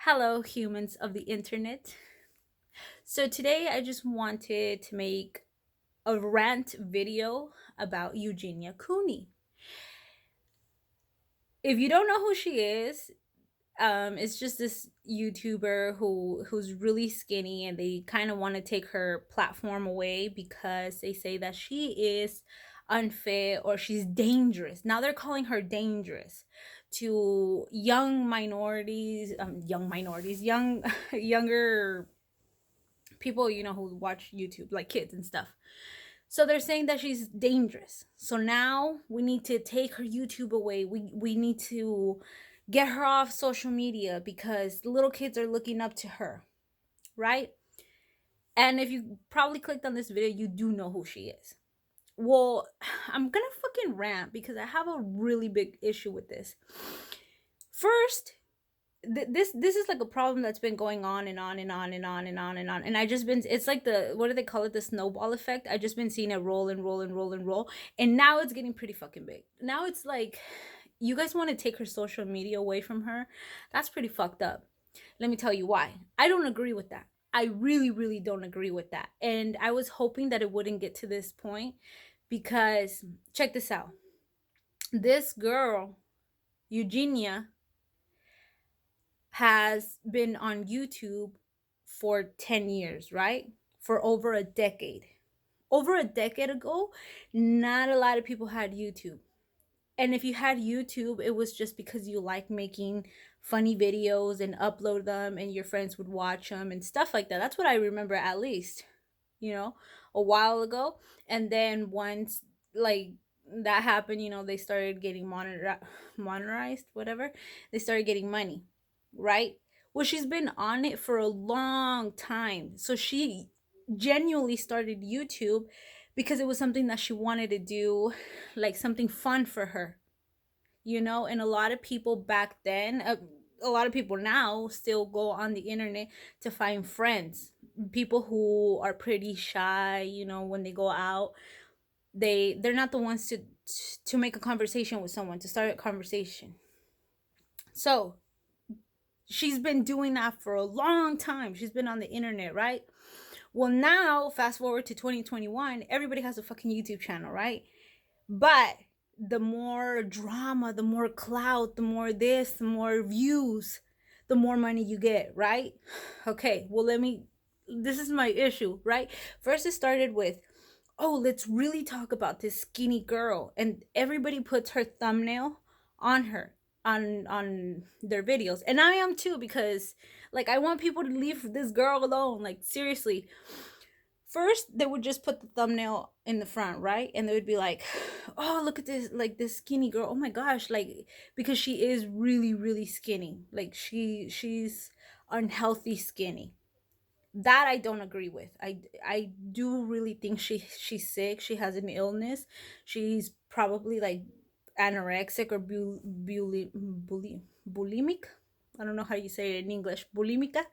Hello, humans of the internet. So, today I just wanted to make a rant video about Eugenia Cooney. If you don't know who she is, it's just this YouTuber who's really skinny, and they kind of want to take her platform away because they say that she is unfit or she's dangerous. Now they're calling her dangerous to young minorities, young younger people, who watch YouTube, like kids and stuff. So they're saying that she's dangerous. So now we need to take her YouTube away. We need to get her off social media because little kids are looking up to her, right? And if you probably clicked on this video, you do know who she is. Well, I'm gonna fucking rant because I have a really big issue with this. First, this is like a problem that's been going on and on and on and on and on and on, and I just been, it's like the, what do they call it, the snowball effect. I just been seeing it roll and roll and roll and roll, and now it's getting pretty fucking big. Now it's like, you guys want to take her social media away from her. That's pretty fucked up. Let me tell you why. I don't agree with that. I really don't agree with that, and I was hoping that it wouldn't get to this point, because check this out. This girl, Eugenia, has been on YouTube for 10 years, right? For over a decade. Over a decade ago, not a lot of people had YouTube. And if you had YouTube, it was just because you like making funny videos and upload them and your friends would watch them and stuff like that. That's what I remember, at least, a while ago. And then once, like, that happened, they started getting monetized, whatever. They started getting money, right? Well, she's been on it for a long time. So she genuinely started YouTube because it was something that she wanted to do, like something fun for her, and a lot of people back then, a lot of people now still go on the internet to find friends, people who are pretty shy, when they go out, they're not the ones to make a conversation with someone, to start a conversation. So she's been doing that for a long time. She's been on the internet, right? Well, now fast forward to 2021, everybody has a fucking YouTube channel, right? But the more drama, the more clout, the more this, the more views, the more money you get, right? Okay, well, this is my issue, right? First, it started with, oh, let's really talk about this skinny girl. And everybody puts her thumbnail on her, on their videos. And I am too, because, like, I want people to leave this girl alone. Like, seriously. First, they would just put the thumbnail in the front, right? And they would be like, oh, look at this, like, this skinny girl. Oh my gosh, like, because she is really skinny. Like, she's unhealthy skinny. That I don't agree with. I do really think she's sick. She has an illness. She's probably like anorexic or bulimic. I don't know how you say it in English. Bulimica,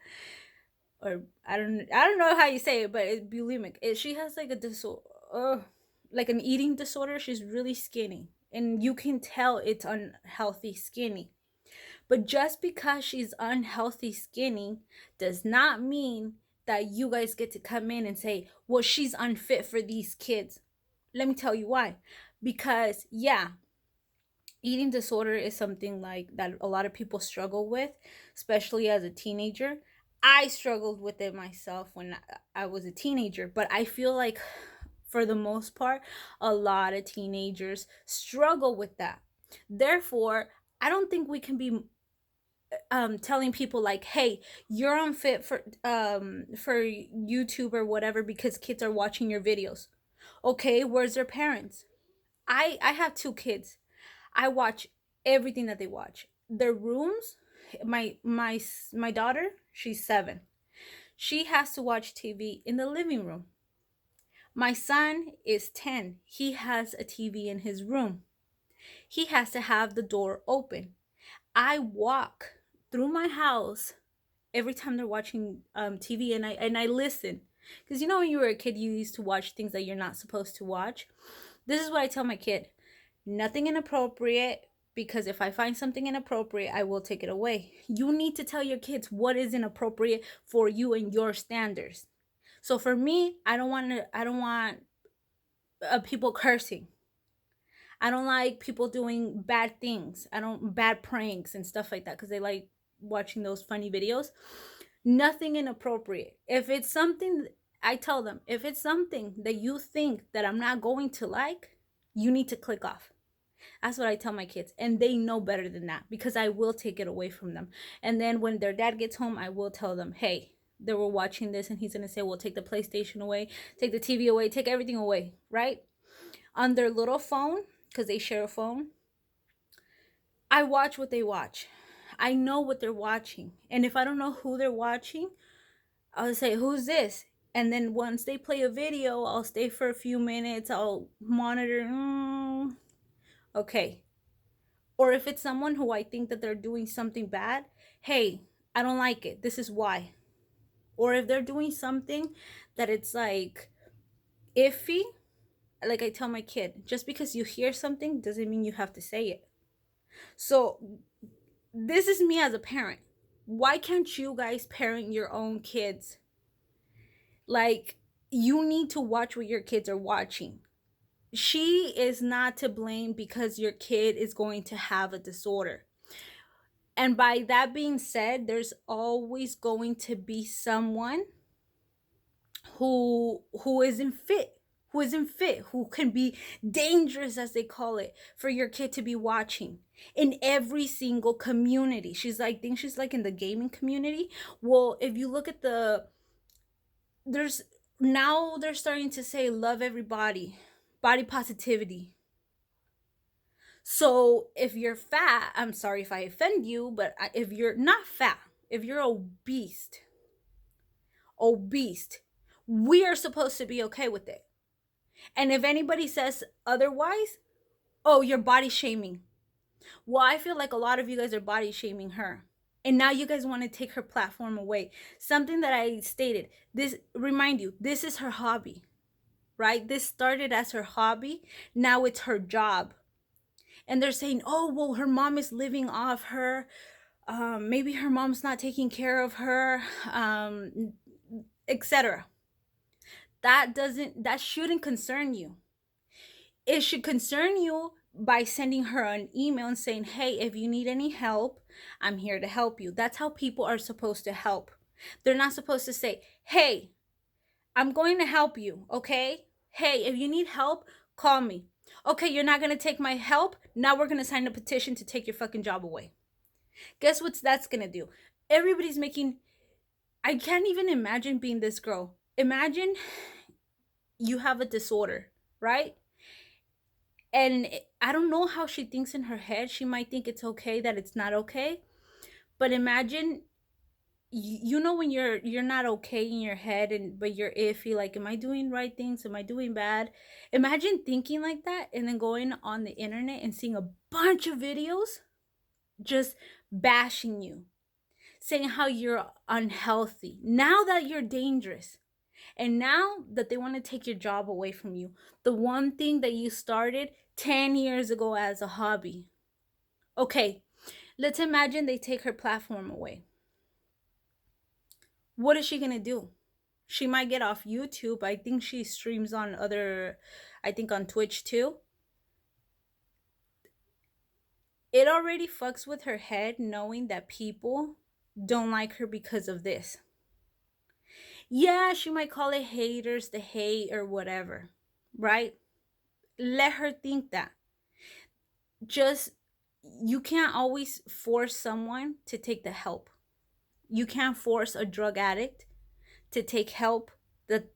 or I don't know how you say it, but it's bulimic. She has like a like an eating disorder. She's really skinny, and you can tell it's unhealthy skinny. But just because she's unhealthy skinny does not mean that you guys get to come in and say, well, she's unfit for these kids. Let me tell you why. Because, yeah, eating disorder is something like that a lot of people struggle with, especially as a teenager. I struggled with it myself when I was a teenager, but I feel like for the most part, a lot of teenagers struggle with that. Therefore, I don't think we can be telling people like, hey, you're unfit for YouTube or whatever because kids are watching your videos. Okay, where's their parents? I have two kids. I watch everything that they watch. Their rooms, my daughter, she's 7. She has to watch TV in the living room. My son is 10. He has a TV in his room. He has to have the door open. I walk through my house every time they're watching TV, and I listen, because when you were a kid, you used to watch things that you're not supposed to watch. This is what I tell my kid: nothing inappropriate. because if I find something inappropriate, I will take it away. You need to tell your kids what is inappropriate for you and your standards. So for me, I don't want people cursing. I don't like people doing bad things. I don't bad pranks and stuff like that because they like watching those funny videos. Nothing inappropriate. If it's something, I tell them, if it's something that you think that I'm not going to like, you need to click off. That's what I tell my kids. And they know better than that because I will take it away from them. And then when their dad gets home, I will tell them, hey, they were watching this, and he's going to say, well, take the PlayStation away, take the TV away, take everything away, right? On their little phone, because they share a phone, I watch what they watch. I know what they're watching. And if I don't know who they're watching, I'll say, who's this? And then once they play a video, I'll stay for a few minutes. I'll monitor. Okay. Or if it's someone who I think that they're doing something bad, hey, I don't like it. This is why. Or if they're doing something that it's like iffy, like I tell my kid, just because you hear something doesn't mean you have to say it. So this is me as a parent. Why can't you guys parent your own kids? Like, you need to watch what your kids are watching. She is not to blame because your kid is going to have a disorder. And by that being said, there's always going to be someone who isn't fit, who can be dangerous, as they call it, for your kid to be watching in every single community. She's like, I think she's like in the gaming community. Well, if you look at there's now they're starting to say love everybody, body positivity. So if you're fat, I'm sorry if I offend you, but if you're not fat, if you're obese, we are supposed to be okay with it. And if anybody says otherwise, oh, you're body shaming. Well, I feel like a lot of you guys are body shaming her. And now you guys want to take her platform away. Something that I stated, this remind you, this is her hobby, right? This started as her hobby. Now it's her job. And they're saying, oh, well, her mom is living off her. Maybe her mom's not taking care of her, etc. That shouldn't concern you. It should concern you by sending her an email and saying, hey, if you need any help, I'm here to help you. That's how people are supposed to help. They're not supposed to say, hey, I'm going to help you, okay? Hey, if you need help, call me. Okay, you're not going to take my help. Now we're going to sign a petition to take your fucking job away. Guess what that's going to do? Everybody's making. I can't even imagine being this girl. Imagine you have a disorder, right? And I don't know how she thinks in her head. She might think it's okay that it's not okay. But imagine, you know, when you're not okay in your head, and but you're iffy, like, am I doing right things, am I doing bad? Imagine thinking like that and then going on the internet and seeing a bunch of videos just bashing you, saying how you're unhealthy, now that you're dangerous, and now that they want to take your job away from you, the one thing that you started 10 years ago as a hobby. Okay, let's imagine they take her platform away. What is she going to do? She might get off YouTube. I think she streams on I think on Twitch too. It already fucks with her head knowing that people don't like her because of this. Yeah, she might call it haters, the hate or whatever, right? Let her think that. Just, you can't always force someone to take the help. You can't force a drug addict to take help. That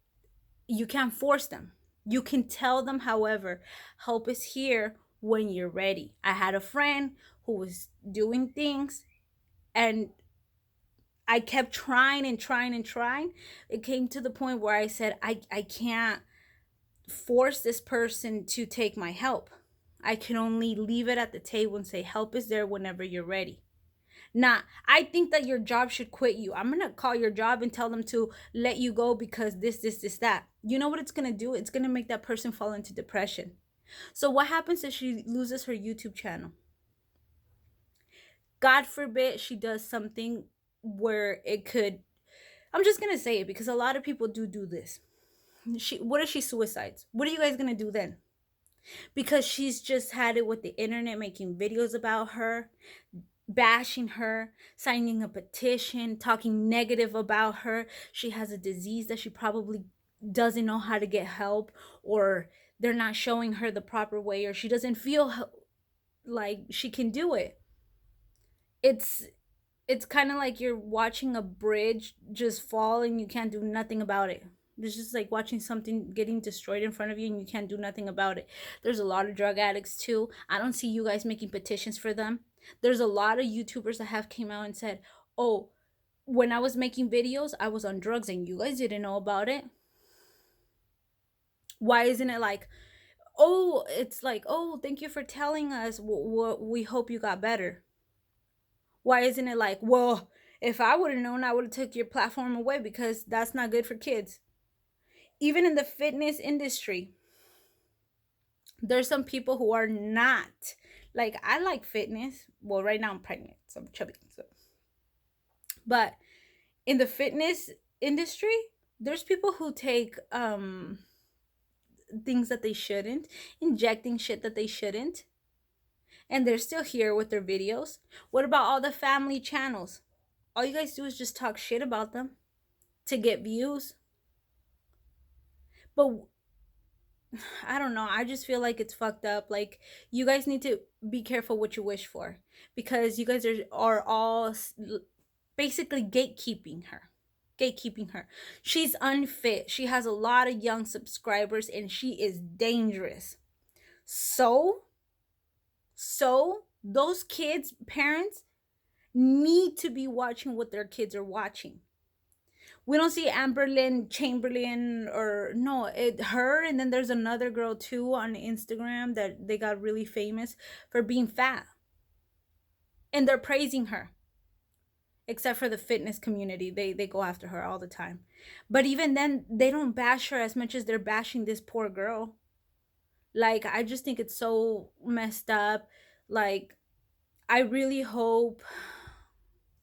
you can't force them. You can tell them, however, help is here when you're ready. I had a friend who was doing things, and I kept trying and trying and trying. It came to the point where I said, I can't force this person to take my help. I can only leave it at the table and say, help is there whenever you're ready. Nah, I think that your job should quit you. I'm going to call your job and tell them to let you go because this, that. You know what it's going to do? It's going to make that person fall into depression. So what happens if she loses her YouTube channel? God forbid she does something where it could, I'm just gonna say it because a lot of people do this. What if she suicides? What are you guys gonna do then? Because she's just had it with the internet making videos about her, bashing her, signing a petition, talking negative about her. She has a disease that she probably doesn't know how to get help, or they're not showing her the proper way, or she doesn't feel like she can do it. It's it's kind of like you're watching a bridge just fall and you can't do nothing about it. It's just like watching something getting destroyed in front of you and you can't do nothing about it. There's a lot of drug addicts too. I don't see you guys making petitions for them. There's a lot of YouTubers that have came out and said, "Oh, when I was making videos, I was on drugs and you guys didn't know about it." Why isn't it like, "Oh, it's like, oh, thank you for telling us. We hope you got better." Why isn't it like, well, if I would have known, I would have took your platform away because that's not good for kids. Even in the fitness industry, there's some people who are not, like, I like fitness. Well, right now I'm pregnant, so I'm chubby. So. But in the fitness industry, there's people who take things that they shouldn't, injecting shit that they shouldn't, and they're still here with their videos. What about all the family channels? All you guys do is just talk shit about them to get views. But I don't know. I just feel like it's fucked up. Like, you guys need to be careful what you wish for, because you guys are all basically gatekeeping her. Gatekeeping her. She's unfit. She has a lot of young subscribers and she is dangerous. So, those kids, parents need to be watching what their kids are watching. We don't see Amberlyn Chamberlain, or no, her, and then there's another girl too on Instagram that they got really famous for being fat, and they're praising her. Except for the fitness community, they go after her all the time. But even then, they don't bash her as much as they're bashing this poor girl. Like, I just think it's so messed up. Like, I really hope,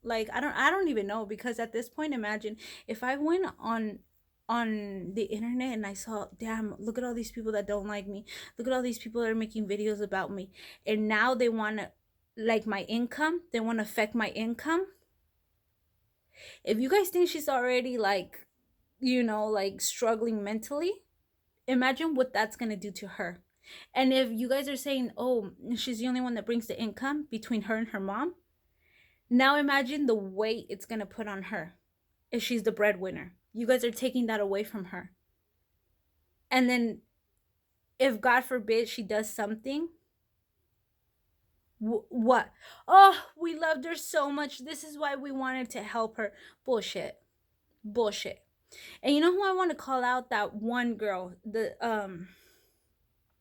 like, I don't even know, because at this point, imagine if I went on the internet and I saw, damn, look at all these people that don't like me, look at all these people that are making videos about me, and now they want to, like, my income, they want to affect my income. If you guys think she's already, like, like, struggling mentally, imagine what that's going to do to her. And if you guys are saying, oh, she's the only one that brings the income between her and her mom, now imagine the weight it's going to put on her if she's the breadwinner. You guys are taking that away from her. And then, if God forbid she does something, what? Oh, we loved her so much. This is why we wanted to help her. Bullshit. Bullshit. And you know who I want to call out? That one girl.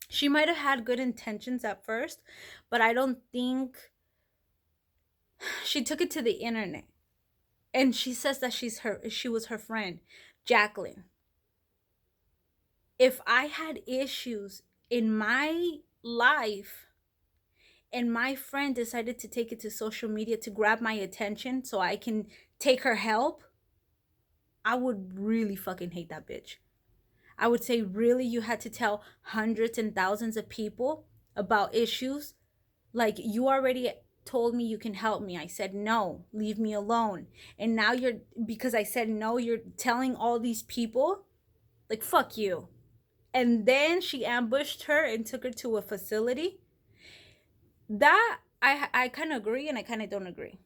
She might have had good intentions at first, but I don't think she took it to the internet. And she says that she was her friend, Jacqueline. If I had issues in my life and my friend decided to take it to social media to grab my attention so I can take her help, I would really fucking hate that bitch. I would say, really, you had to tell hundreds and thousands of people about issues? Like, you already told me you can help me. I said no, leave me alone. And now because I said no, you're telling all these people? Like, fuck you. And then she ambushed her and took her to a facility. That, I kind of agree and I kind of don't agree.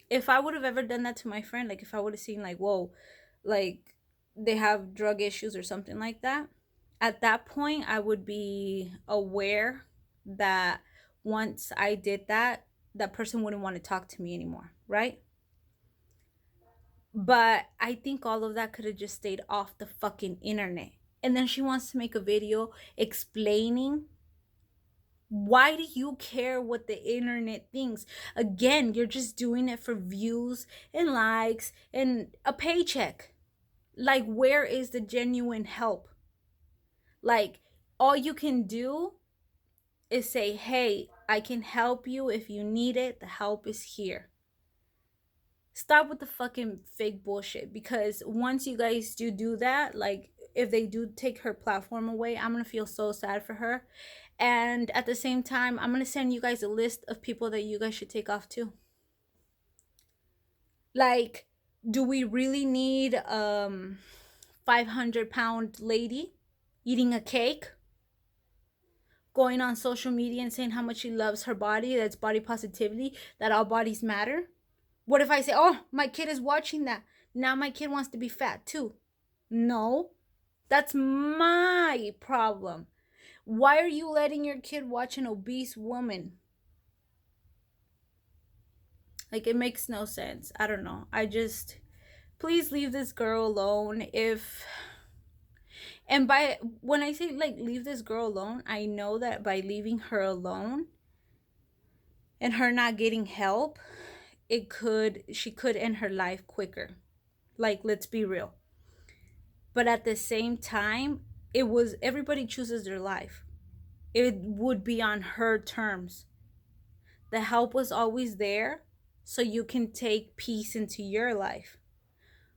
If I would have ever done that to my friend, like, if I would have seen, like, whoa, like, they have drug issues or something like that, at that point I would be aware that once I did that, that person wouldn't want to talk to me anymore, right? But I think all of that could have just stayed off the fucking internet. And then she wants to make a video explaining. Why do you care what the internet thinks? Again, you're just doing it for views and likes and a paycheck. Like, where is the genuine help? Like, all you can do is say, hey, I can help you if you need it. The help is here. Stop with the fucking fake bullshit, because once you guys do that, like if they do take her platform away, I'm gonna feel so sad for her. And at the same time, I'm gonna send you guys a list of people that you guys should take off too. Like, do we really need 500-pound lady eating a cake, going on social media and saying how much she loves her body, that's body positivity, that all bodies matter? What if I say, oh, my kid is watching that, now my kid wants to be fat too? No, that's my problem. Why are you letting your kid watch an obese woman? Like, it makes no sense. I don't know. I just, please leave this girl alone. If, and by, when I say like leave this girl alone, I know that by leaving her alone and her not getting help, she could end her life quicker. Like, let's be real. But at the same time, it was, everybody chooses their life. It would be on her terms. The help was always there so you can take peace into your life.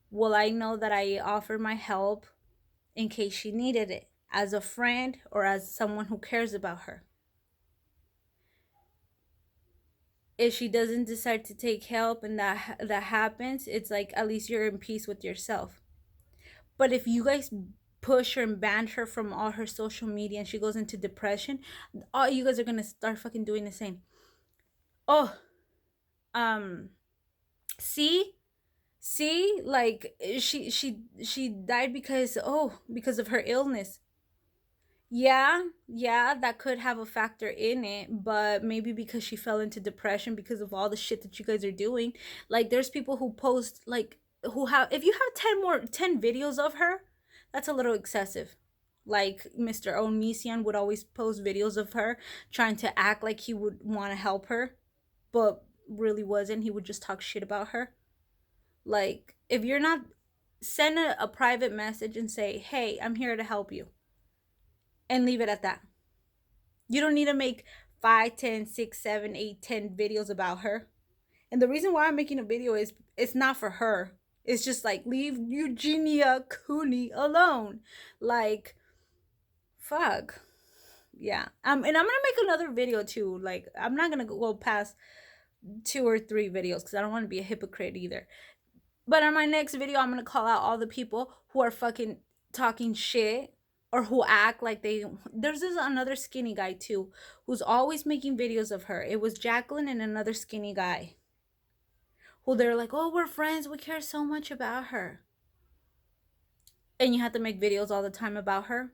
Well, I know that I offered my help in case she needed it, as a friend or as someone who cares about her. If she doesn't decide to take help and that happens, it's like at least you're in peace with yourself. But if you guys push her and ban her from all her social media and she goes into depression, all you guys are gonna start fucking doing the same. Oh, um, see, like she died because, oh, because of her illness. Yeah, that could have a factor in it, but maybe because she fell into depression because of all the shit that you guys are doing. Like, there's people who post, like, who have, if you have 10 videos of her, that's a little excessive. Like, Mr. Onision would always post videos of her trying to act like he would want to help her, but really wasn't. He would just talk shit about her. Like, if you're not, send a private message and say, hey, I'm here to help you, and leave it at that. You don't need to make 5, 10, 6, 7, 8, 10 videos about her. And the reason why I'm making a video is it's not for her. It's just like, leave Eugenia Cooney alone. Like, fuck. Yeah. And I'm gonna make another video too. Like, I'm not gonna go past 2 or 3 videos because I don't want to be a hypocrite either. But on my next video, I'm gonna call out all the people who are fucking talking shit or who act like they. There's this another skinny guy too, who's always making videos of her. It was Jacqueline and another skinny guy, who they're like, oh, we're friends, we care so much about her, and you have to make videos all the time about her.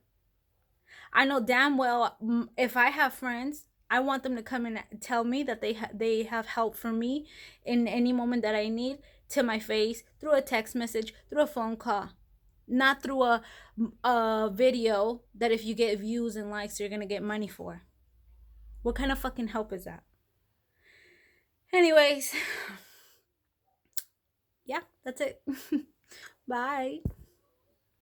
I know damn well, if I have friends, I want them to come and tell me that they have help for me in any moment that I need, to my face, through a text message, through a phone call, not through a video that if you get views and likes, you're gonna get money for. What kind of fucking help is that? Anyways, yeah, that's it. Bye.